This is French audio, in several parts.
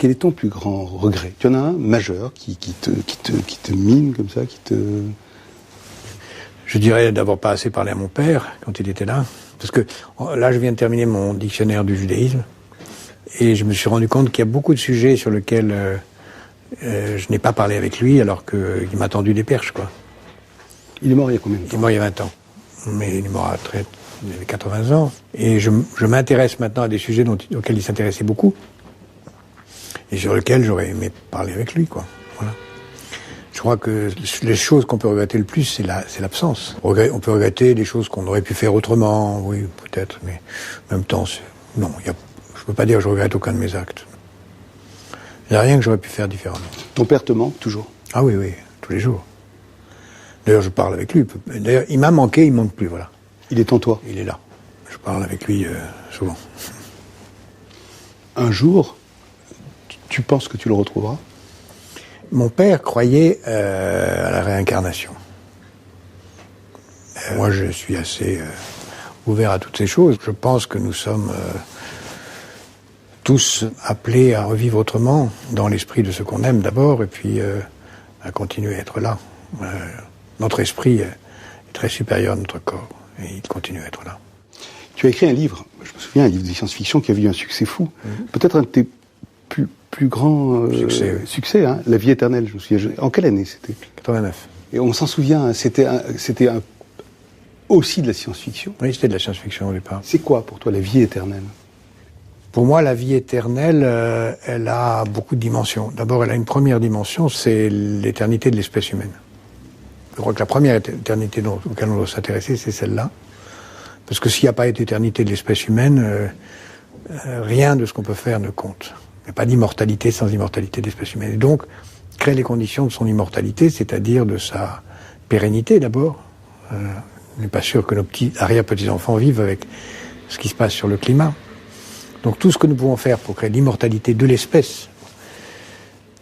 Quel est ton plus grand regret? Tu en as un majeur qui te mine comme ça, Je dirais d'avoir pas assez parlé à mon père quand il était là. Parce que là, je viens de terminer mon dictionnaire du judaïsme. Et je me suis rendu compte qu'il y a beaucoup de sujets sur lesquels je n'ai pas parlé avec lui, alors qu'il m'a tendu des perches, quoi. Il est mort il y a combien de temps? Il est mort il y a 20 ans. Mais il est mort il avait 80 ans. Et je m'intéresse maintenant à des sujets auxquels il s'intéressait beaucoup. Et sur lesquels j'aurais aimé parler avec lui, quoi. Voilà. Je crois que les choses qu'on peut regretter le plus, c'est l'absence. On peut regretter des choses qu'on aurait pu faire autrement, oui, peut-être, mais en même temps, non, je peux pas dire que je regrette aucun de mes actes. Il n'y a rien que j'aurais pu faire différemment. Ton père te manque toujours? Ah oui, tous les jours. D'ailleurs, je parle avec lui. D'ailleurs, il m'a manqué, il manque plus, voilà. Il est en toi? Il est là. Je parle avec lui souvent. Un jour, tu penses que tu le retrouveras? Mon père croyait à la réincarnation. Moi, je suis assez ouvert à toutes ces choses. Je pense que nous sommes tous appelés à revivre autrement, dans l'esprit de ce qu'on aime d'abord, et puis à continuer à être là. Notre esprit est très supérieur à notre corps, et il continue à être là. Tu as écrit un livre, je me souviens, un livre de science-fiction qui a eu un succès fou. Peut-être un de tes plus grands succès, hein, La vie éternelle, je me souviens. En quelle année c'était? 89. Et on s'en souvient, hein, c'était aussi de la science-fiction. Oui, c'était de la science-fiction au départ. C'est quoi pour toi la vie éternelle? Pour moi, la vie éternelle, elle a beaucoup de dimensions. D'abord, elle a une première dimension, c'est l'éternité de l'espèce humaine. Je crois que la première éternité auquel on doit s'intéresser, c'est celle-là. Parce que s'il n'y a pas d'éternité de l'espèce humaine, rien de ce qu'on peut faire ne compte. Il n'y a pas d'immortalité sans immortalité de l'espèce humaine. Et donc, créer les conditions de son immortalité, c'est-à-dire de sa pérennité d'abord. On n'est pas sûr que nos arrière-petits-enfants vivent avec ce qui se passe sur le climat. Donc tout ce que nous pouvons faire pour créer l'immortalité de l'espèce.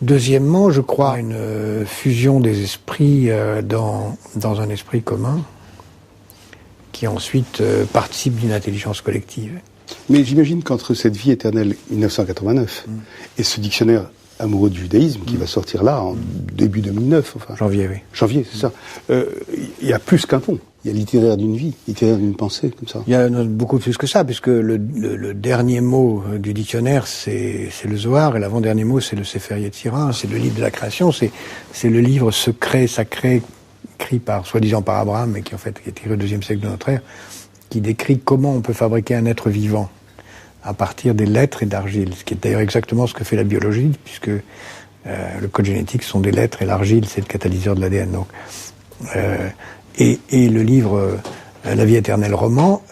Deuxièmement, je crois à une fusion des esprits dans un esprit commun qui ensuite participe d'une intelligence collective. Mais j'imagine qu'entre cette vie éternelle 1989 et ce dictionnaire amoureux du judaïsme qui va sortir là en début 2009, enfin. Janvier, oui. Janvier, c'est ça. Il y a plus qu'un pont. Il y a littéraire d'une vie, littéraire d'une pensée, comme ça. Il y a beaucoup plus que ça, puisque le dernier mot du dictionnaire, c'est le Zohar, et l'avant-dernier mot, c'est le Sefer Yetzirah, c'est le livre de la création, c'est le livre secret, sacré, écrit soi-disant par Abraham, mais qui en fait est écrit au IIe siècle de notre ère, qui décrit comment on peut fabriquer un être vivant à partir des lettres et d'argile, ce qui est d'ailleurs exactement ce que fait la biologie, puisque le code génétique sont des lettres et l'argile, c'est le catalyseur de l'ADN. Donc, et le livre La vie éternelle roman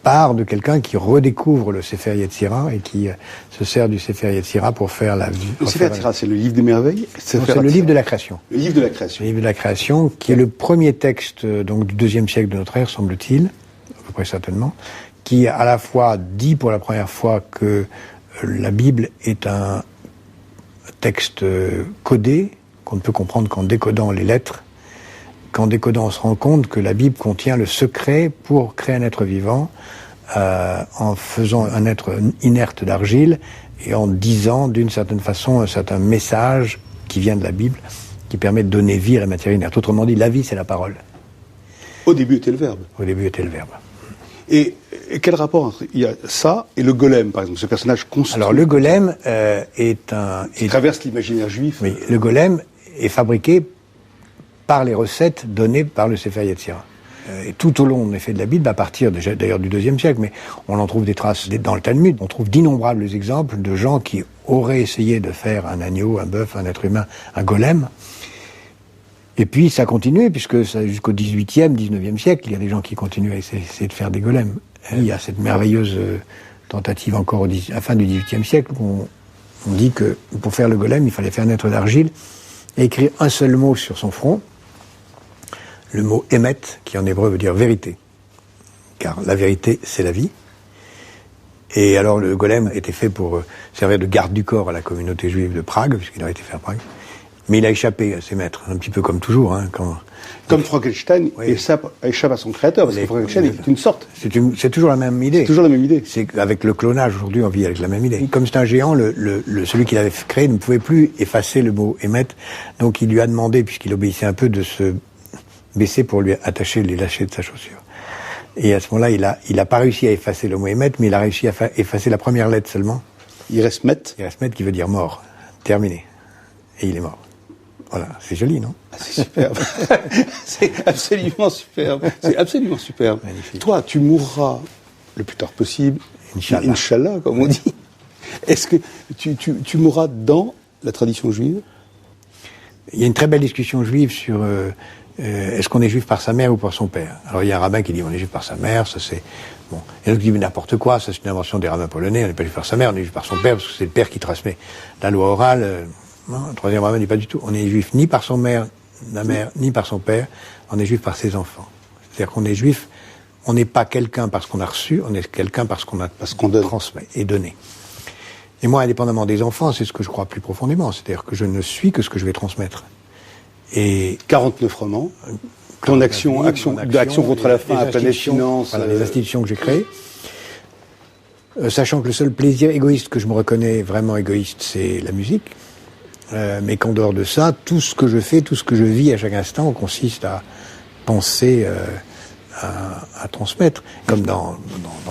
part de quelqu'un qui redécouvre le Sefer Yetzirah et qui se sert du Sefer Yetzirah pour faire la vie. Le Sefer Yetzirah, c'est le livre des merveilles? C'est le livre de la création. Le livre de la création. Le livre de la création, qui est le premier texte donc du IIe siècle de notre ère, semble-t-il, à peu près certainement, qui à la fois dit pour la première fois que la Bible est un texte codé, qu'on ne peut comprendre qu'en décodant les lettres. Qu'en décodant, on se rend compte que la Bible contient le secret pour créer un être vivant, en faisant un être inerte d'argile et en disant d'une certaine façon un certain message qui vient de la Bible, qui permet de donner vie à la matière inerte. Autrement dit, la vie, c'est la parole. Au début était le verbe. Au début était le verbe. Et quel rapport entre il y a ça et le golem, par exemple, ce personnage construit? Alors le golem qui traverse l'imaginaire juif. Oui, le golem est fabriqué par les recettes données par le Sefer Yetzirah. Et tout au long, en effet, de la Bible, à partir déjà d'ailleurs du IIe siècle, mais on en trouve des traces dans le Talmud, on trouve d'innombrables exemples de gens qui auraient essayé de faire un agneau, un bœuf, un être humain, un golem. Et puis ça a continué, puisque jusqu'au XVIIIe, XIXe siècle, il y a des gens qui continuent à essayer de faire des golems. Il y a cette merveilleuse tentative encore à la fin du XVIIIe siècle, où on dit que pour faire le golem, il fallait faire un être d'argile et écrire un seul mot sur son front, le mot « émet », qui en hébreu veut dire « vérité ». Car la vérité, c'est la vie. Et alors le golem était fait pour servir de garde du corps à la communauté juive de Prague, puisqu'il aurait été fait à Prague. Mais il a échappé à ses maîtres, un petit peu comme toujours. Hein, comme Frankenstein échappe à son créateur, parce que Frankenstein est une sorte. C'est toujours la même idée. C'est toujours la même idée. C'est qu'avec le clonage, aujourd'hui, on vit avec la même idée. Comme c'est un géant, celui qui l'avait créé ne pouvait plus effacer le mot émettre. Donc il lui a demandé, puisqu'il obéissait un peu, de se baisser pour lui attacher les lacets de sa chaussure. Et à ce moment-là, il a pas réussi à effacer le mot émettre, mais il a réussi à effacer la première lettre seulement. Il reste Met. Il reste Met qui veut dire mort. Terminé. Et il est mort. Voilà, c'est joli, non? C'est superbe. C'est absolument superbe. C'est absolument superbe. Magnifique. Toi, tu mourras le plus tard possible. Inch'Allah. Inch'Allah, comme on dit. Est-ce que tu mourras dans la tradition juive? Il y a une très belle discussion juive sur est-ce qu'on est juif par sa mère ou par son père. Alors il y a un rabbin qui dit on est juif par sa mère, ça c'est... Bon. Et l'autre qui dit n'importe quoi, ça c'est une invention des rabbins polonais, on n'est pas juif par sa mère, on est juif par son père, parce que c'est le père qui transmet la loi orale. Non, le troisième rabbin dit pas du tout. On est juif ni par son mère, la mère, ni par son père, on est juif par ses enfants. C'est-à-dire qu'on est juif, on n'est pas quelqu'un parce qu'on a reçu, on est quelqu'un parce qu'on a transmis et donné. Et moi, indépendamment des enfants, c'est ce que je crois plus profondément. C'est-à-dire que je ne suis que ce que je vais transmettre. Et 49 romans, ton action contre la faim à Planète Finance. Voilà, les institutions que j'ai créées. Sachant que le seul plaisir égoïste que je me reconnais vraiment égoïste, c'est la musique. Mais qu'en dehors de ça, tout ce que je fais, tout ce que je vis à chaque instant consiste à penser à transmettre. Comme dans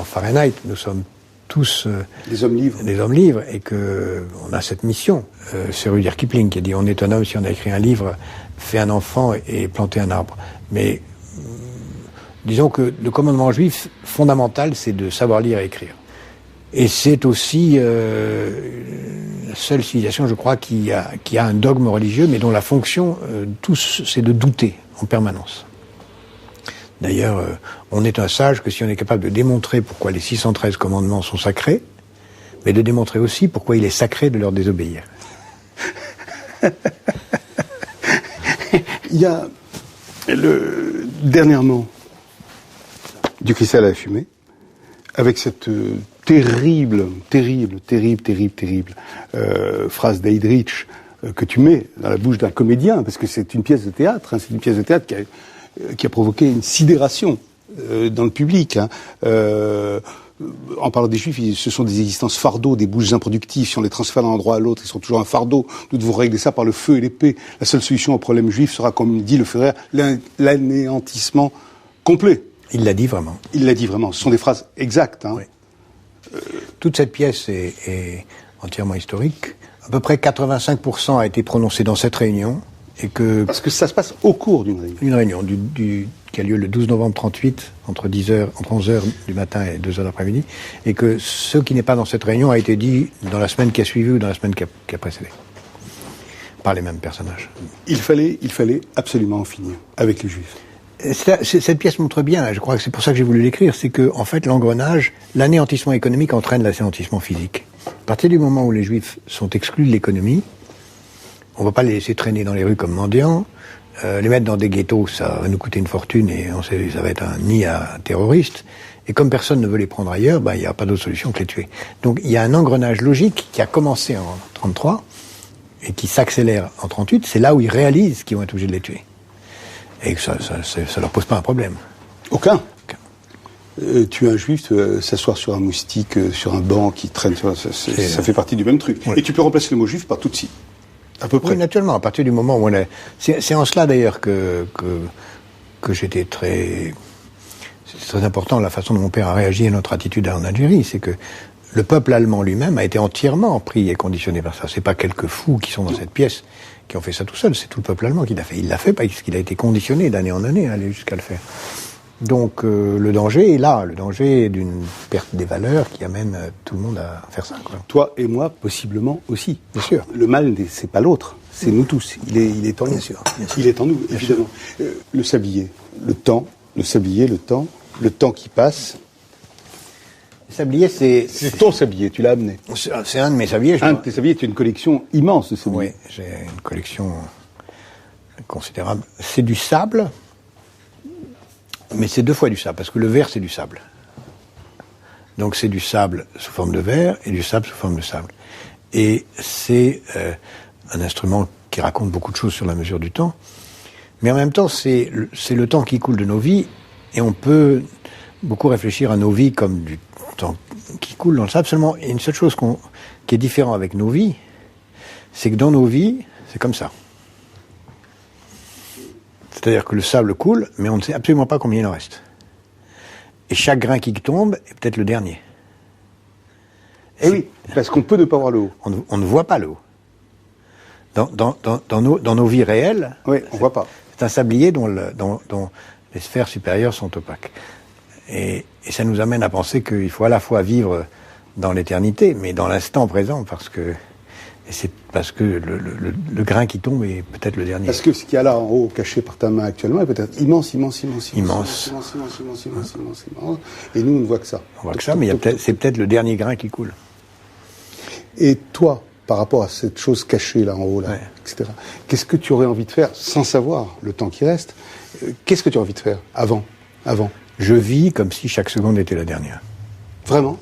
Fahrenheit, nous sommes tous des hommes livres, et que on a cette mission. C'est Rudyard Kipling qui a dit on est un homme si on a écrit un livre, fait un enfant et planté un arbre. Mais disons que le commandement juif fondamental, c'est de savoir lire et écrire. Et c'est aussi la seule civilisation, je crois, qui a un dogme religieux, mais dont la fonction, tous, c'est de douter en permanence. D'ailleurs, on est un sage que si on est capable de démontrer pourquoi les 613 commandements sont sacrés, mais de démontrer aussi pourquoi il est sacré de leur désobéir. Il y a dernièrement du cristal à la fumée, avec cette terrible phrase d'Heydrich que tu mets dans la bouche d'un comédien, parce que c'est une pièce de théâtre, hein, c'est une pièce de théâtre qui a provoqué une sidération dans le public. Hein. En parlant des Juifs, ce sont des existences fardeaux, des bouches improductives. Si on les transfère d'un endroit à l'autre, ils sont toujours un fardeau. Nous devons régler ça par le feu et l'épée. La seule solution au problème juif sera, comme dit le Führer, l'anéantissement complet. Il l'a dit vraiment. Il l'a dit vraiment. Ce sont des phrases exactes. Hein. Oui. Toute cette pièce est entièrement historique. À peu près 85% a été prononcé dans cette réunion. Et que parce que ça se passe au cours d'une réunion. Une réunion qui a lieu le 12 novembre 38, entre 11h du matin et 2h l'après-midi, et que ce qui n'est pas dans cette réunion a été dit dans la semaine qui a suivi ou dans la semaine qui a précédé, par les mêmes personnages. Il fallait absolument en finir avec les Juifs. Cette pièce montre bien, je crois que c'est pour ça que j'ai voulu l'écrire, c'est que, en fait, l'engrenage, l'anéantissement économique entraîne l'anéantissement physique. À partir du moment où les Juifs sont exclus de l'économie, on ne va pas les laisser traîner dans les rues comme mendiants, les mettre dans des ghettos, ça va nous coûter une fortune et on sait, ça va être un nid à terroristes. Et comme personne ne veut les prendre ailleurs, il n'y a pas d'autre solution que les tuer. Donc il y a un engrenage logique qui a commencé en 33 et qui s'accélère en 38. C'est là où ils réalisent qu'ils vont être obligés de les tuer. Et que ça leur pose pas un problème. Aucun. Tuer un juif, s'asseoir sur un moustique, sur un banc qui traîne, ça fait partie du même truc. Oui. Et tu peux remplacer le mot juif par Tutsi. À peu près. Oui, naturellement, à partir du moment où on est... C'est en cela, d'ailleurs, que j'étais très... C'est très important, la façon dont mon père a réagi à notre attitude en Algérie. C'est que le peuple allemand lui-même a été entièrement pris et conditionné par ça. C'est pas quelques fous qui sont dans cette pièce qui ont fait ça tout seul. C'est tout le peuple allemand qui l'a fait. Il l'a fait parce qu'il a été conditionné d'année en année à aller jusqu'à le faire. Donc le danger est là, le danger d'une perte des valeurs qui amène tout le monde à faire ça. Quoi. Toi et moi, possiblement aussi. Bien sûr. Le mal, c'est pas l'autre, c'est nous tous. Il est en nous. Bien sûr. Il est en nous, évidemment. Le sablier, le temps qui passe. Le sablier, c'est ton sablier, tu l'as amené. C'est un de mes sabliers. Un de tes sabliers, tu as une collection immense de sabliers. Oui, j'ai une collection considérable. C'est du sable. Mais c'est deux fois du sable, parce que le verre, c'est du sable. Donc c'est du sable sous forme de verre et du sable sous forme de sable. Et c'est un instrument qui raconte beaucoup de choses sur la mesure du temps. Mais en même temps, c'est le temps qui coule de nos vies, et on peut beaucoup réfléchir à nos vies comme du temps qui coule dans le sable. Seulement, il y a une seule chose qui est différente avec nos vies, c'est que dans nos vies, c'est comme ça. C'est-à-dire que le sable coule, mais on ne sait absolument pas combien il en reste. Et chaque grain qui tombe est peut-être le dernier. Et oui, parce qu'on peut ne pas voir le haut. On ne voit pas le haut. Dans nos vies réelles, oui, on voit pas. C'est un sablier dont les sphères supérieures sont opaques. Et ça nous amène à penser qu'il faut à la fois vivre dans l'éternité, mais dans l'instant présent, parce que le grain qui tombe est peut-être le dernier. Parce que ce qu'il y a là en haut, caché par ta main actuellement, est peut-être immense. Et nous, on ne voit que ça. On voit que ça, mais c'est peut-être le dernier grain qui coule. Et toi, par rapport à cette chose cachée là en haut, là, etc., qu'est-ce que tu aurais envie de faire, sans savoir le temps qui reste, qu'est-ce que tu aurais envie de faire avant? Je vis comme si chaque seconde était la dernière. Vraiment?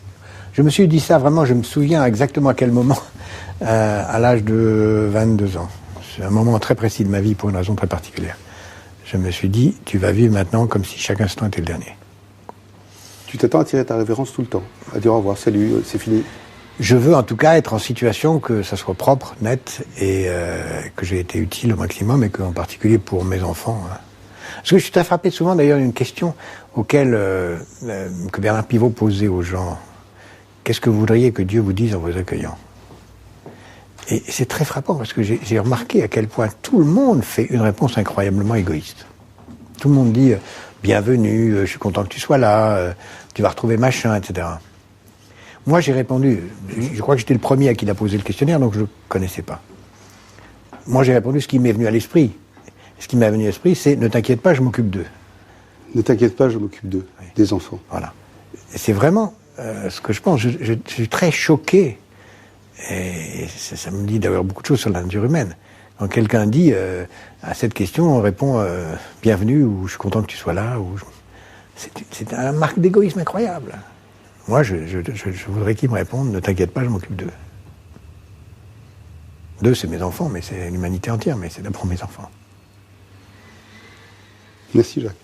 Je me suis dit ça, vraiment, je me souviens exactement à quel moment, à l'âge de 22 ans. C'est un moment très précis de ma vie pour une raison très particulière. Je me suis dit, tu vas vivre maintenant comme si chaque instant était le dernier. Tu t'attends à tirer ta révérence tout le temps, à dire au revoir, salut, c'est fini. Je veux en tout cas être en situation que ça soit propre, net, et que j'ai été utile au maximum, et qu'en particulier pour mes enfants. Parce que je suis très frappé souvent d'ailleurs d'une question que Bernard Pivot posait aux gens. Qu'est-ce que vous voudriez que Dieu vous dise en vous accueillant? Et c'est très frappant parce que j'ai remarqué à quel point tout le monde fait une réponse incroyablement égoïste. Tout le monde dit bienvenue, je suis content que tu sois là, tu vas retrouver machin, etc. Moi, j'ai répondu, je crois que j'étais le premier à qui il a posé le questionnaire, donc je ne connaissais pas. Moi, j'ai répondu ce qui m'est venu à l'esprit. Ce qui m'est venu à l'esprit, c'est ne t'inquiète pas, je m'occupe d'eux. Ne t'inquiète pas, je m'occupe d'eux, des enfants. Voilà. Et c'est vraiment ce que je pense. Je suis très choqué, et ça me dit d'avoir beaucoup de choses sur la nature humaine. Quand quelqu'un dit à cette question, on répond bienvenue, ou je suis content que tu sois là, ou c'est un marque d'égoïsme incroyable. Moi, je voudrais qu'ils me répondent, ne t'inquiète pas, je m'occupe d'eux. D'eux, c'est mes enfants, mais c'est l'humanité entière, mais c'est d'abord mes enfants. Merci Jacques.